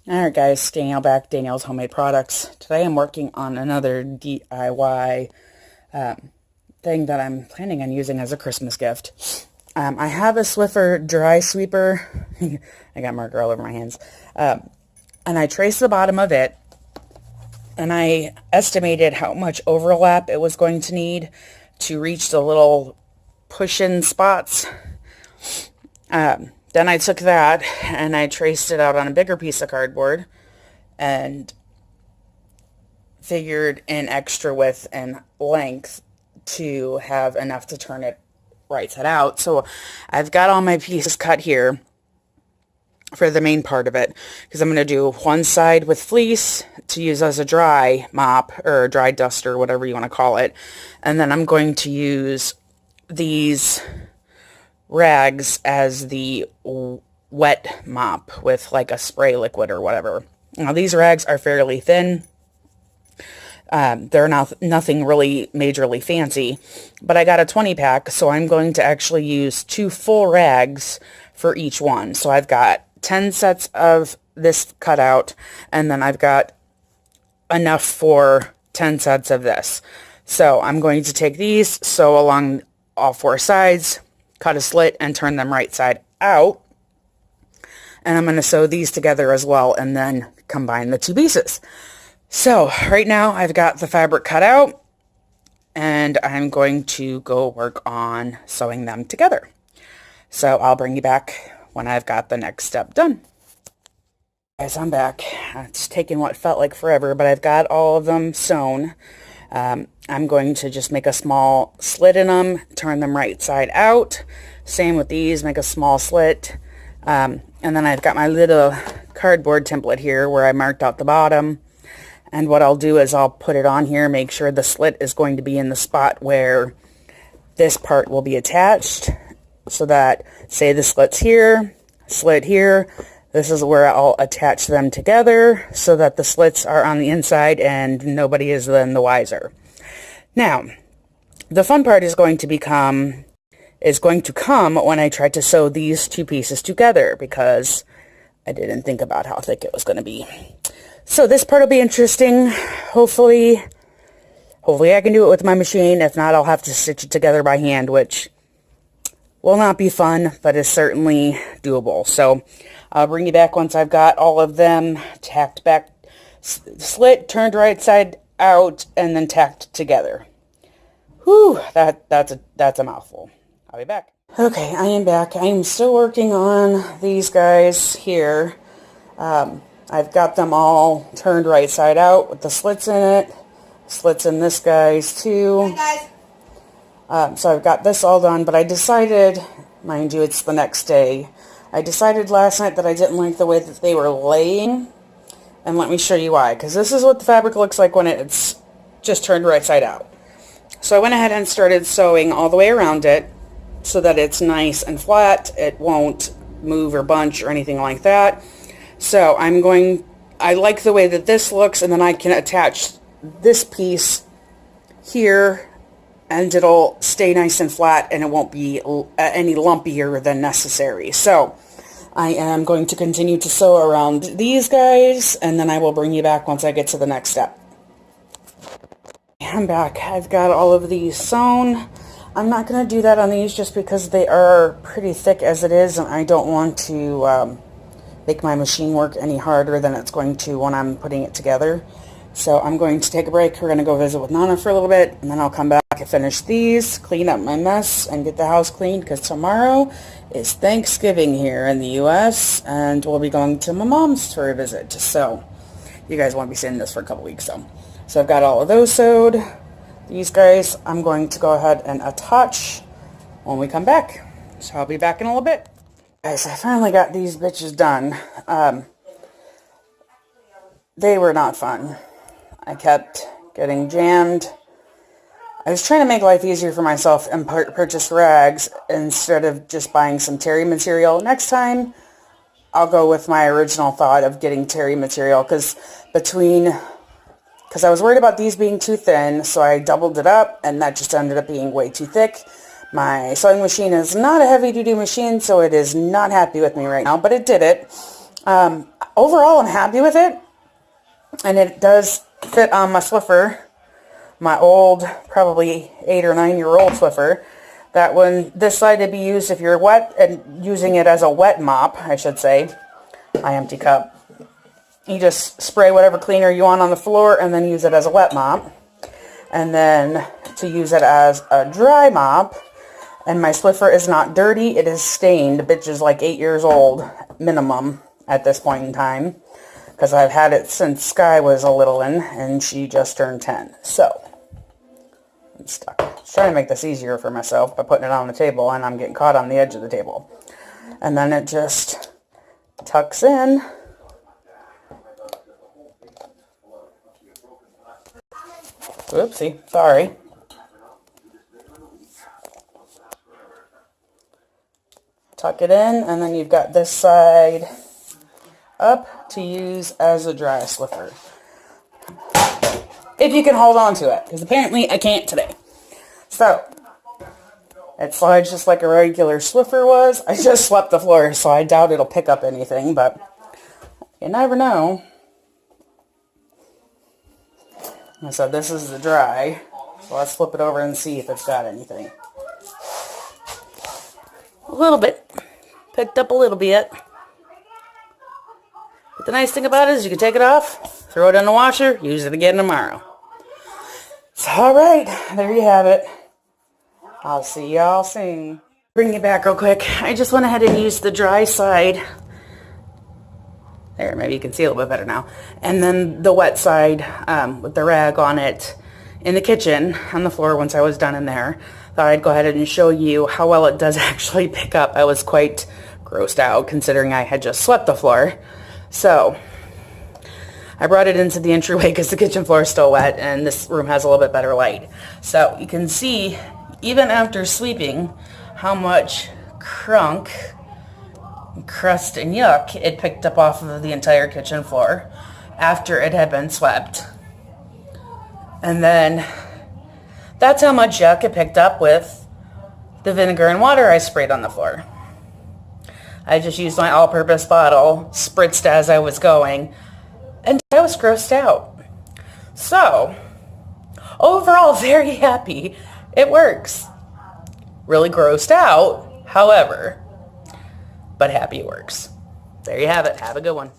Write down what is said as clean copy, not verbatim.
Alright guys, Danielle back, Danielle's Homemade Products. Today I'm working on another DIY thing that I'm planning on using as a Christmas gift. I have a Swiffer dry sweeper. I got marker all over my hands. And I traced the bottom of it, and I estimated how much overlap it was going to need to reach the little push-in spots. Then I took that and I traced it out on a bigger piece of cardboard and figured in extra width and length to have enough to turn it right side out. So I've got all my pieces cut here for the main part of it, because I'm going to do one side with fleece to use as a dry mop or dry duster, whatever you want to call it. And then I'm going to use these rags as the wet mop with like a spray liquid or whatever. Now these rags are fairly thin. They're nothing really majorly fancy, but I got a 20 pack, so I'm going to actually use 2 full rags for each one. So I've got 10 sets of this cut out, and then I've got enough for 10 sets of this. So I'm going to take these, sew along all 4 sides, cut a slit, and turn them right side out. And I'm going to sew these together as well, and then combine the 2 pieces. So right now I've got the fabric cut out, and I'm going to go work on sewing them together. So I'll bring you back when I've got the next step done. Guys, I'm back. It's taken what felt like forever, but I've got all of them sewn. I'm going to just make a small slit in them, turn them right side out. Same with these, make a small slit. And then I've got my little cardboard template here where I marked out the bottom. And what I'll do is I'll put it on here, make sure the slit is going to be in the spot where this part will be attached. So that, say the slit's here, slit here, this is where I'll attach them together so that the slits are on the inside and nobody is then the wiser. Now, the fun part is going to come when I try to sew these 2 pieces together, because I didn't think about how thick it was going to be. So this part will be interesting. Hopefully I can do it with my machine. If not, I'll have to stitch it together by hand, which will not be fun, but is certainly doable. So I'll bring you back once I've got all of them tacked back, slit, turned right side out, and then tacked together. Whew, that's a mouthful. I'll be back. Okay, I am back. I am still working on these guys here. I've got them all turned right side out with the slits in it. Slits in this guy's too. Hi guys. So I've got this all done, but I decided, mind you, it's the next day. I decided last night that I didn't like the way that they were laying. And let me show you why. Because this is what the fabric looks like when it's just turned right side out. So I went ahead and started sewing all the way around it so that it's nice and flat. It won't move or bunch or anything like that. So I like the way that this looks, and then I can attach this piece here, and it'll stay nice and flat, and it won't be any lumpier than necessary. So I am going to continue to sew around these guys, and then I will bring you back once I get to the next step. I'm back. I've got all of these sewn. I'm not going to do that on these just because they are pretty thick as it is, and I don't want to make my machine work any harder than it's going to when I'm putting it together. So I'm going to take a break. We're going to go visit with Nana for a little bit, and then I'll come back and finish these, clean up my mess, and get the house cleaned, because tomorrow is Thanksgiving here in the U.S., and we'll be going to my mom's for a visit. So you guys won't be seeing this for a couple weeks, though. So I've got all of those sewed. These guys I'm going to go ahead and attach when we come back. So I'll be back in a little bit. Guys, I finally got these bitches done. They were not fun. I kept getting jammed. I was trying to make life easier for myself and purchase rags instead of just buying some terry material. Next time, I'll go with my original thought of getting terry material, because I was worried about these being too thin, so I doubled it up, and that just ended up being way too thick. My sewing machine is not a heavy-duty machine, so it is not happy with me right now, but it did it. overall, I'm happy with it. And it does fit on my Swiffer, my old, probably 8 or 9 year old Swiffer. That one, this side to be used if you're wet and using it as a wet mop, I should say. My empty cup. You just spray whatever cleaner you want on the floor and then use it as a wet mop. And then to use it as a dry mop, and my Swiffer is not dirty, it is stained. The bitch is like 8 years old, minimum, at this point in time. Because I've had it since Sky was a little one, and she just turned 10. So, I'm stuck. I was trying to make this easier for myself by putting it on the table, and I'm getting caught on the edge of the table. And then it just tucks in. Oopsie, sorry. Tuck it in, and then you've got this side up to use as a dry Swiffer. If you can hold on to it, because apparently I can't today. So, it slides just like a regular Swiffer was. I just swept the floor, so I doubt it'll pick up anything, but you never know. So this is the dry. So let's flip it over and see if it's got anything. A little bit. Picked up a little bit. But the nice thing about it is you can take it off, throw it in the washer, use it again tomorrow. So, alright, there you have it. I'll see y'all soon. Bring it back real quick. I just went ahead and used the dry side. There, maybe you can see a little bit better now. And then the wet side with the rag on it in the kitchen on the floor once I was done in there. Thought I'd go ahead and show you how well it does actually pick up. I was quite grossed out considering I had just swept the floor. So I brought it into the entryway because the kitchen floor is still wet and this room has a little bit better light. So you can see even after sweeping how much crunk, crust, and yuck it picked up off of the entire kitchen floor after it had been swept. And then that's how much yuck it picked up with the vinegar and water I sprayed on the floor. I just used my all-purpose bottle, spritzed as I was going, and I was grossed out. So, overall, very happy. It works. Really grossed out, however, but happy it works. There you have it. Have a good one.